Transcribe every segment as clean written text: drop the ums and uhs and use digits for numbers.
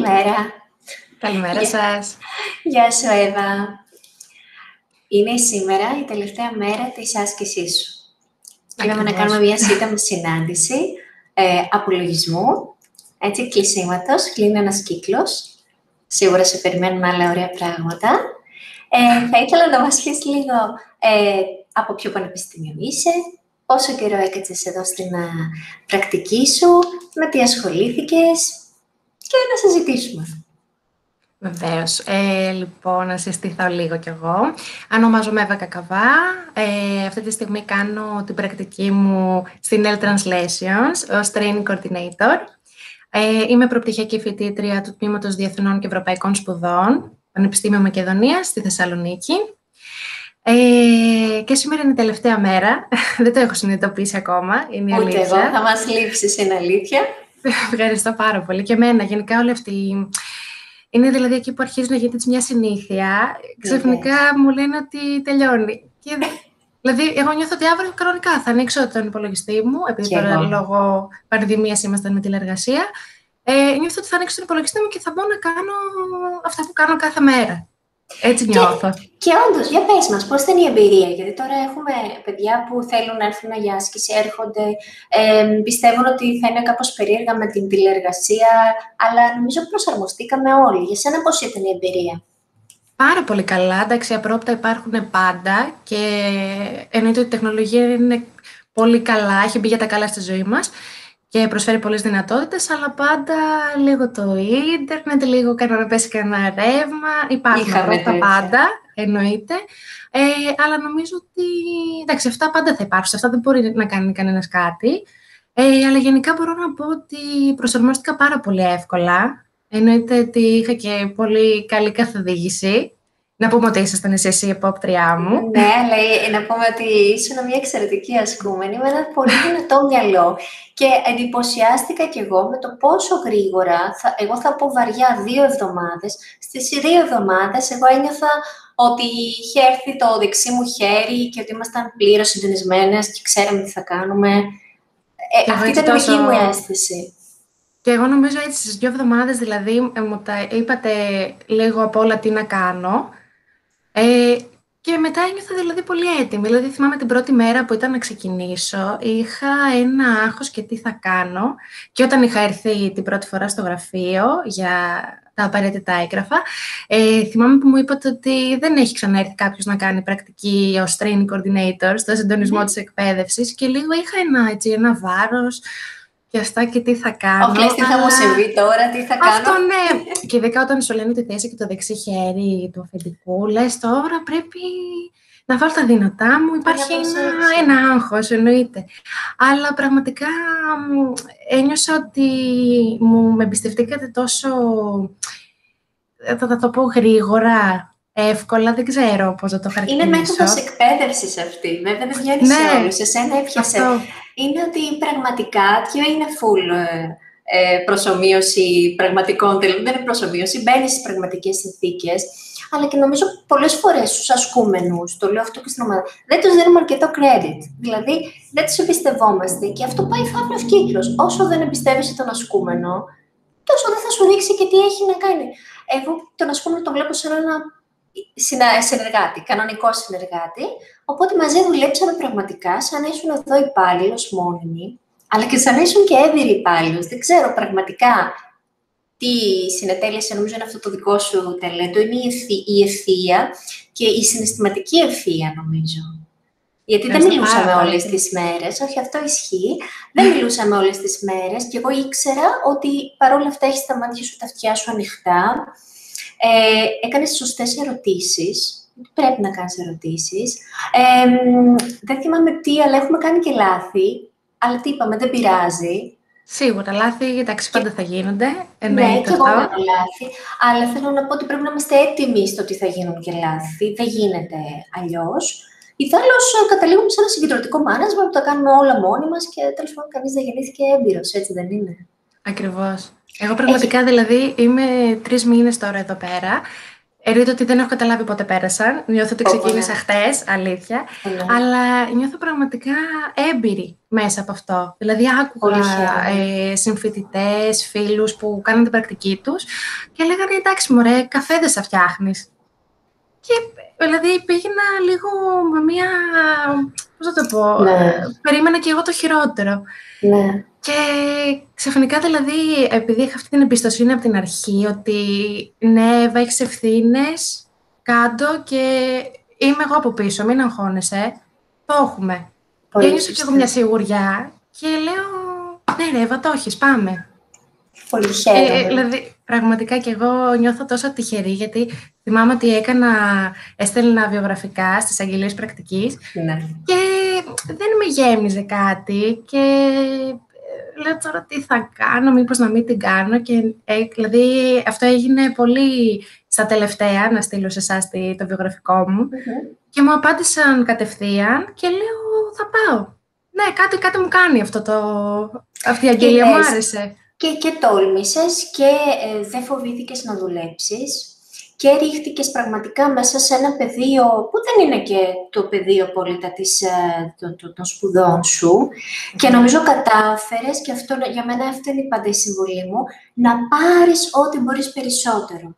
Καλημέρα. Καλημέρα σας. Γεια σου, Εύα. Είναι σήμερα η τελευταία μέρα της άσκησής σου. Είδαμε να κάνουμε μια σύντομη συνάντηση απολογισμού, έτσι, κλεισίματος, κλείνει ένας κύκλος. Σίγουρα σε περιμένουν άλλα ωραία πράγματα. Θα ήθελα να μας πεις λίγο από ποιο πανεπιστήμιο είσαι, πόσο καιρό έκατσες εδώ στην πρακτική σου, με τι ασχολήθηκες και να συζητήσουμε. Βεβαίως. Λοιπόν, να συστηθώ λίγο κι εγώ. Ονομάζομαι Εύα Κακαβά. Αυτή τη στιγμή κάνω την πρακτική μου στην L Translations ως Training Coordinator. Είμαι προπτυχιακή φοιτήτρια του Τμήματος Διεθνών και Ευρωπαϊκών Σπουδών, Πανεπιστήμιο Μακεδονίας, στη Θεσσαλονίκη. Και σήμερα είναι η τελευταία μέρα. Δεν το έχω συνειδητοποιήσει ακόμα, είναι η αλήθεια. Ούτε εγώ, θα μας λείψεις, είναι αλήθεια. Ευχαριστώ πάρα πολύ. Και εμένα, γενικά όλη αυτή... Είναι δηλαδή εκεί που αρχίζει να γίνεται μια συνήθεια. Ξαφνικά μου λένε ότι τελειώνει. Και, δηλαδή, εγώ νιώθω ότι αύριο κανονικά θα ανοίξω τον υπολογιστή μου, επειδή τώρα λόγω πανδημίας ήμασταν με τηλεεργασία. Νιώθω ότι θα ανοίξω τον υπολογιστή μου και θα μπορώ να κάνω αυτά που κάνω κάθε μέρα. Έτσι νιώθω. Και όντως, για πες μας, πώς ήταν η εμπειρία, γιατί τώρα έχουμε παιδιά που θέλουν να έρθουν για άσκηση, έρχονται, πιστεύουν ότι θα είναι κάπως περίεργα με την τηλεεργασία, αλλά νομίζω προσαρμοστήκαμε όλοι. Για σένα πώς ήταν η εμπειρία? Πάρα πολύ καλά, εντάξει, απρόπτα υπάρχουν πάντα και εννοείται ότι η τεχνολογία είναι πολύ καλά, έχει μπει για τα καλά στη ζωή μας και προσφέρει πολλές δυνατότητες, αλλά πάντα λίγο το ίντερνετ, λίγο να πέσει κανένα ρεύμα. Υπάρχουν τα πάντα, εννοείται. Αλλά νομίζω ότι, εντάξει, αυτά πάντα θα υπάρξουν, αυτά δεν μπορεί να κάνει κανένας κάτι. Αλλά γενικά μπορώ να πω ότι προσαρμόστηκα πάρα πολύ εύκολα. Εννοείται ότι είχα και πολύ καλή καθοδήγηση. Να πούμε ότι ήσασταν εσύ η επόπτριά μου. Ναι, αλλά να πούμε ότι ήσουν μια εξαιρετική ασκούμενη, με ένα πολύ δυνατό μυαλό. Και εντυπωσιάστηκα κι εγώ με το πόσο γρήγορα, εγώ θα πω βαριά 2 εβδομάδες. Στις 2 εβδομάδες εγώ ένιωθα ότι είχε έρθει το δεξί μου χέρι και ότι ήμασταν πλήρως συντονισμένες και ξέραμε τι θα κάνουμε. Αυτή ήταν η δική μου αίσθηση. Και εγώ νομίζω έτσι στις 2 εβδομάδες, δηλαδή, μου τα είπατε λίγο από όλα τι να κάνω. Και μετά ένιωθα δηλαδή πολύ έτοιμη. Δηλαδή θυμάμαι την πρώτη μέρα που ήταν να ξεκινήσω, είχα ένα άγχος και τι θα κάνω. Και όταν είχα έρθει την πρώτη φορά στο γραφείο για τα απαραίτητα έγγραφα, θυμάμαι που μου είπατε ότι δεν έχει ξαναέρθει κάποιος να κάνει πρακτική ως training coordinator στο συντονισμό της εκπαίδευσης και λίγο είχα ένα βάρος. Και αυτά και τι θα κάνω. Λες τι θα μου συμβεί τώρα, τι θα κάνω. Αυτό ναι. Και ειδικά όταν σου λένε τη θέση και το δεξί χέρι του αφεντικού, λες τώρα πρέπει να βάλω τα δυνατά μου. Υπάρχει ένα άγχος, εννοείται. Αλλά πραγματικά ένιωσα ότι με εμπιστευτήκατε τόσο, θα το πω γρήγορα, εύκολα, δεν ξέρω πώς θα το χαρακτηρίσω. Είναι μέθοδος εκπαίδευσης αυτή. Βέβαια δεν βγαίνει σε όλους. Εσένα έπιασε. Είναι ότι πραγματικά και είναι full προσομοίωση πραγματικών τελείων. Δεν είναι προσομοίωση, μπαίνει στις πραγματικές συνθήκες. Αλλά και νομίζω πολλές φορές στους ασκούμενους, το λέω αυτό και στην ομάδα, δεν τους δίνουμε αρκετό credit. Δηλαδή δεν τους εμπιστευόμαστε και αυτό πάει φαύλος κύκλος. Όσο δεν εμπιστεύεσαι τον ασκούμενο, τόσο δεν θα σου ρίξει και τι έχει να κάνει. Εγώ τον ασκούμενο τον βλέπω σαν ένα συνεργάτη, κανονικό συνεργάτη, οπότε μαζί δουλέψαμε πραγματικά σαν να ήσουν εδώ υπάλληλος μόνιμοι, αλλά και σαν να ήσουν και έμπειροι υπάλληλος. Δεν ξέρω πραγματικά τι συνετέλεσε, νομίζω είναι αυτό το δικό σου ταλέντο, είναι η ευθεία και η συναισθηματική ευθεία, νομίζω. Γιατί δεν μιλούσαμε όλες τις μέρες, όχι αυτό ισχύει, δεν μιλούσαμε όλες τις μέρες και εγώ ήξερα ότι παρόλα αυτά έχεις τα μάτια σου, τα αυτιά σου ανοιχτά. Έκανες σωστές ερωτήσεις, πρέπει να κάνεις ερωτήσεις. Δεν θυμάμαι τι, αλλά έχουμε κάνει και λάθη, αλλά τι είπαμε, δεν πειράζει. Σίγουρα, λάθη, εντάξει, πάντα θα γίνονται. Ναι, και εγώ κάνω λάθη, αλλά θέλω να πω ότι πρέπει να είμαστε έτοιμοι στο ότι θα γίνουν και λάθη, δεν γίνεται αλλιώς. Ιδάλλως καταλήγουμε σε ένα συγκεντρωτικό μάνασμα που τα κάνουμε όλα μόνοι μας και τέλος πάντων κανείς δεν γεννήθηκε έμπειρος, έτσι δεν είναι? Ακριβώς. Εγώ πραγματικά δηλαδή είμαι 3 μήνες τώρα εδώ πέρα Εννοείται ότι δεν έχω καταλάβει πότε πέρασαν. Νιώθω ότι ξεκίνησα χτες, αλήθεια. Αλλά νιώθω πραγματικά έμπειρη μέσα από αυτό. Δηλαδή, άκουγα συμφοιτητές, φίλους που κάνουν την πρακτική τους και λέγανε, εντάξει μωρέ, καφέ δεν θα φτιάχνεις. Και δηλαδή πήγαινα λίγο με μία, πώς θα το πω, περίμενα και εγώ το χειρότερο. Ναι. Και ξαφνικά δηλαδή, επειδή είχα αυτή την εμπιστοσύνη από την αρχή, ότι ναι, Εύα, έχεις ευθύνες, κάντο και είμαι εγώ από πίσω, μην αγχώνεσαι, το έχουμε. Και ένιωσα κι εγώ μια σιγουριά και λέω, ναι ρε Εύα, το έχεις, πάμε. Πολύ χαίρομαι. Δηλαδή, πραγματικά κι εγώ νιώθω τόσο τυχερή, γιατί θυμάμαι ότι έστελνα βιογραφικά στις αγγελίες πρακτικής και δεν με γέμιζε κάτι και λέω τώρα τι θα κάνω, μήπως να μην την κάνω και δηλαδή αυτό έγινε πολύ στα τελευταία, να στείλω σε εσάς το βιογραφικό μου και μου απάντησαν κατευθείαν και λέω θα πάω. Ναι, κάτι μου κάνει αυτή η αγγελία, μου άρεσε. Και τόλμησες και δεν φοβήθηκες να δουλέψεις και ρίχτηκες πραγματικά μέσα σε ένα πεδίο που δεν είναι και το πεδίο απόλυτα των σπουδών σου και νομίζω κατάφερες, και αυτό, για μένα αυτή είναι πάντα η συμβολή μου, να πάρεις ό,τι μπορείς περισσότερο.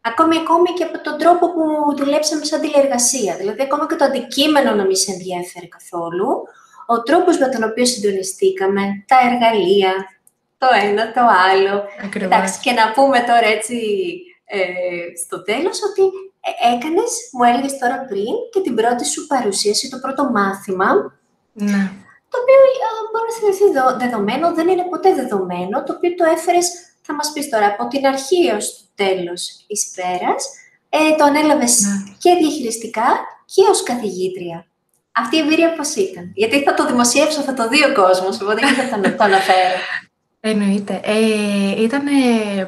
Ακόμη και από τον τρόπο που δουλέψαμε σαν τηλεεργασία. Δηλαδή, ακόμα και το αντικείμενο να μην σε ενδιέφερε καθόλου, ο τρόπος με τον οποίο συντονιστήκαμε, τα εργαλεία, το ένα, το άλλο. Εντάξει, και να πούμε τώρα έτσι στο τέλος ότι μου έλεγες τώρα πριν και την πρώτη σου παρουσίαση, το πρώτο μάθημα, το οποίο μπορεί να θεωρηθεί δεδομένο, δεν είναι ποτέ δεδομένο, το οποίο το έφερες, θα μας πεις τώρα, από την αρχή ως το τέλος εις πέρας, το ανέλαβες και διαχειριστικά και ως καθηγήτρια. Αυτή η εμπειρία πώς ήταν? Γιατί θα το δημοσιεύσω, θα το δει ο κόσμος, οπότε και θα το αναφέρω. Εννοείται. Ήταν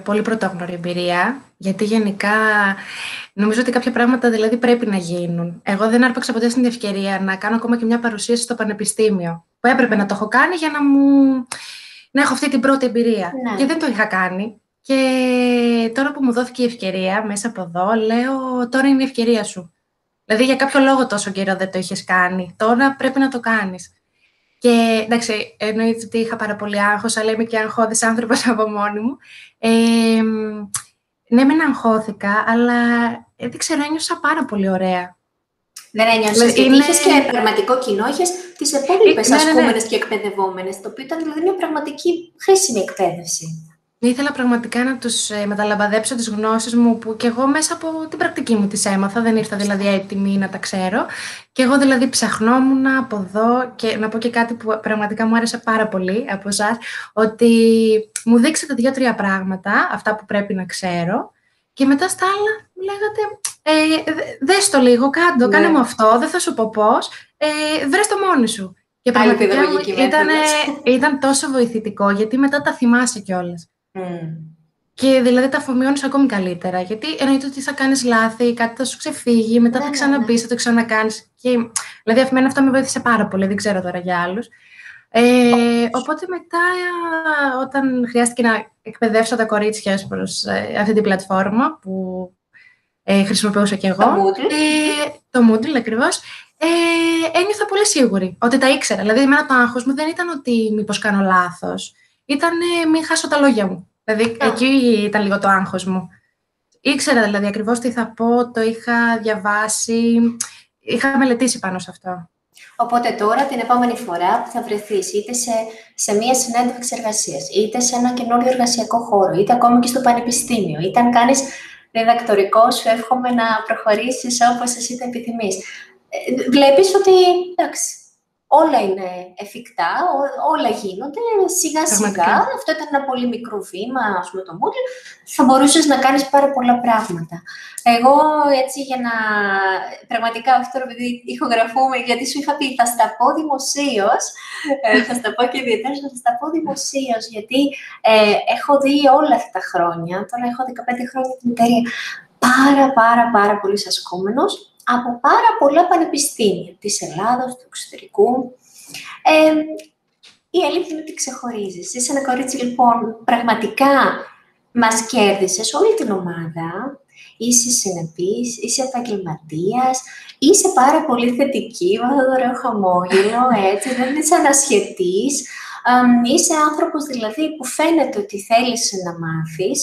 πολύ πρωτόγνωρη εμπειρία, γιατί γενικά νομίζω ότι κάποια πράγματα δηλαδή πρέπει να γίνουν. Εγώ δεν άρπαξα ποτέ στην ευκαιρία να κάνω ακόμα και μια παρουσίαση στο πανεπιστήμιο, που έπρεπε να το έχω κάνει για να έχω αυτή την πρώτη εμπειρία. Και δεν το είχα κάνει. Και τώρα που μου δόθηκε η ευκαιρία μέσα από εδώ, λέω τώρα είναι η ευκαιρία σου. Δηλαδή για κάποιο λόγο τόσο καιρό δεν το είχες κάνει. Τώρα πρέπει να το κάνεις. Και εντάξει, εννοείται ότι είχα πάρα πολύ άγχος, αλλά είμαι και αγχώδης άνθρωπος από μόνη μου. Ναι, μεν αγχώθηκα, αλλά δεν ξέρω, ένιωσα πάρα πολύ ωραία. Δεν ένιωσες, γιατί είχες και πραγματικό κοινό, είχες τις επόμενες ασκούμενες και εκπαιδευόμενες, το οποίο ήταν δηλαδή μια πραγματική χρήσιμη εκπαίδευση. Ήθελα πραγματικά να τους μεταλαμπαδέψω τις γνώσεις μου που και εγώ μέσα από την πρακτική μου τις έμαθα, δεν ήρθα δηλαδή έτοιμη να τα ξέρω. Και εγώ δηλαδή ψαχνόμουν από εδώ και να πω και κάτι που πραγματικά μου άρεσε πάρα πολύ από εσάς, ότι μου δείξατε 2-3 πράγματα, αυτά που πρέπει να ξέρω και μετά στα άλλα μου λέγατε δες το λίγο, κάνε μου αυτό, δεν θα σου πω πώς, βρες το μόνη σου. Και πραγματικά ήταν τόσο βοηθητικό, γιατί μετά τα θυμάσαι κιόλας. Και δηλαδή τα αφομοιώνεις ακόμη καλύτερα, γιατί εννοείται ότι θα κάνεις λάθη, κάτι θα σου ξεφύγει, μετά θα ξαναμπείς, θα το ξανακάνεις. Και, δηλαδή αυτό με βοήθησε πάρα πολύ, δεν ξέρω τώρα για άλλους. Οπότε μετά, όταν χρειάστηκε να εκπαιδεύσω τα κορίτσια προς αυτή την πλατφόρμα που χρησιμοποιούσα κι εγώ, το Moodle ακριβώς, ένιωθα πολύ σίγουρη ότι τα ήξερα. Δηλαδή, εμένα το άγχος μου δεν ήταν ότι μήπως κάνω λάθος, ήταν μην χάσω τα λόγια μου. Δηλαδή, εκεί ήταν λίγο το άγχος μου. Ήξερα δηλαδή ακριβώς τι θα πω, το είχα διαβάσει, είχα μελετήσει πάνω σε αυτό. Οπότε τώρα, την επόμενη φορά που θα βρεθείς, είτε σε μία συνέντευξη εργασίας, είτε σε ένα καινούριο εργασιακό χώρο, είτε ακόμα και στο πανεπιστήμιο, είτε αν κάνεις διδακτορικό, σου εύχομαι να προχωρήσεις όπως εσύ το επιθυμείς. Βλέπεις ότι, εντάξει, όλα είναι εφικτά, όλα γίνονται σιγά-σιγά. Αυτό ήταν ένα πολύ μικρό βήμα, ας πούμε, το Moodle. Θα μπορούσες να κάνεις πάρα πολλά πράγματα. Εγώ, έτσι, για να... Πραγματικά, αυτό επειδή ηχογραφούμε, γιατί σου είχα πει, θα στα πω δημοσίως, θα στα πω και ιδιαίτερα, θα στα πω δημοσίως, γιατί έχω δει όλα αυτά τα χρόνια, τώρα έχω 15 χρόνια την εταιρεία, πάρα πολλούς ασκούμενους, από πάρα πολλά πανεπιστήμια της Ελλάδας, του εξωτερικού. Η αλήθεια είναι ότι ξεχωρίζεις. Είσαι ένα κορίτσι, λοιπόν, πραγματικά μας κέρδισες όλη την ομάδα είσαι συνεπής, είσαι επαγγελματίας, είσαι πάρα πολύ θετική, με αυτό το ωραίο χαμόγελο, έτσι, δεν είσαι ανασχετής, είσαι άνθρωπος δηλαδή που φαίνεται ότι θέλεις να μάθεις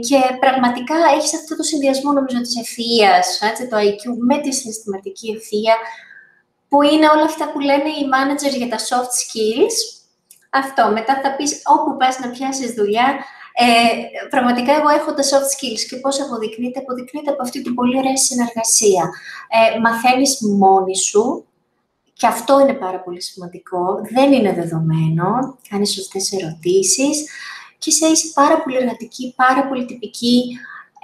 και πραγματικά έχεις αυτό το συνδυασμό, νομίζω, της ευφυΐας, το IQ με τη συναισθηματική ευφυΐα, που είναι όλα αυτά που λένε οι managers για τα soft skills. Αυτό, μετά θα πεις όπου πας να πιάσεις δουλειά. Πραγματικά εγώ έχω τα soft skills και πώς αποδεικνύεται από αυτή την πολύ ωραία συνεργασία. Μαθαίνεις μόνη σου και αυτό είναι πάρα πολύ σημαντικό. Δεν είναι δεδομένο, κάνεις σωστές ερωτήσεις και είσαι πάρα πολύ εργατική, πάρα πολύ τυπική.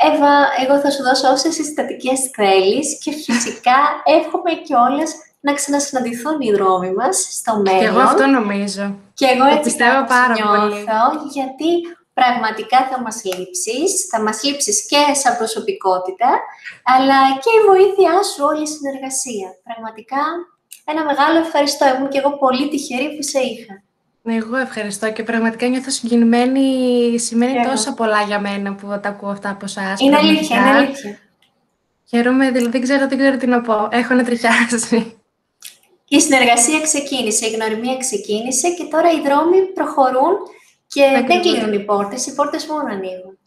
Εύα, εγώ θα σου δώσω όσες συστατικές θέλεις και φυσικά εύχομαι κιόλας να ξανασυναντηθούν οι δρόμοι μας στο μέλλον. Και εγώ αυτό νομίζω. Και εγώ το έτσι πιστεύω πάρα πολύ. Γιατί πραγματικά θα μας λείψεις και σαν προσωπικότητα, αλλά και η βοήθειά σου, όλη η συνεργασία. Πραγματικά ένα μεγάλο ευχαριστώ. Ήμουν και εγώ πολύ τυχερή που σε είχα. Εγώ ευχαριστώ και πραγματικά νιώθω συγκινημένη. Σημαίνει τόσα πολλά για μένα που τα ακούω αυτά από εσάς. Είναι αλήθεια, είναι αλήθεια. Χαίρομαι, δηλαδή δεν ξέρω τι να πω. Έχω ανατριχιάσει. Η συνεργασία ξεκίνησε, η γνωριμία ξεκίνησε και τώρα οι δρόμοι προχωρούν και δεν κλείνουν οι πόρτες μόνο ανοίγουν.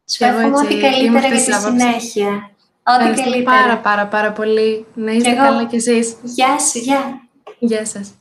Σου εύχομαι ό,τι καλύτερα για τη συνέχεια. Ό,τι καλύτερα. Πάρα πολύ. Να είστε καλά κι εσείς. Γεια σου, γεια. Γεια σας.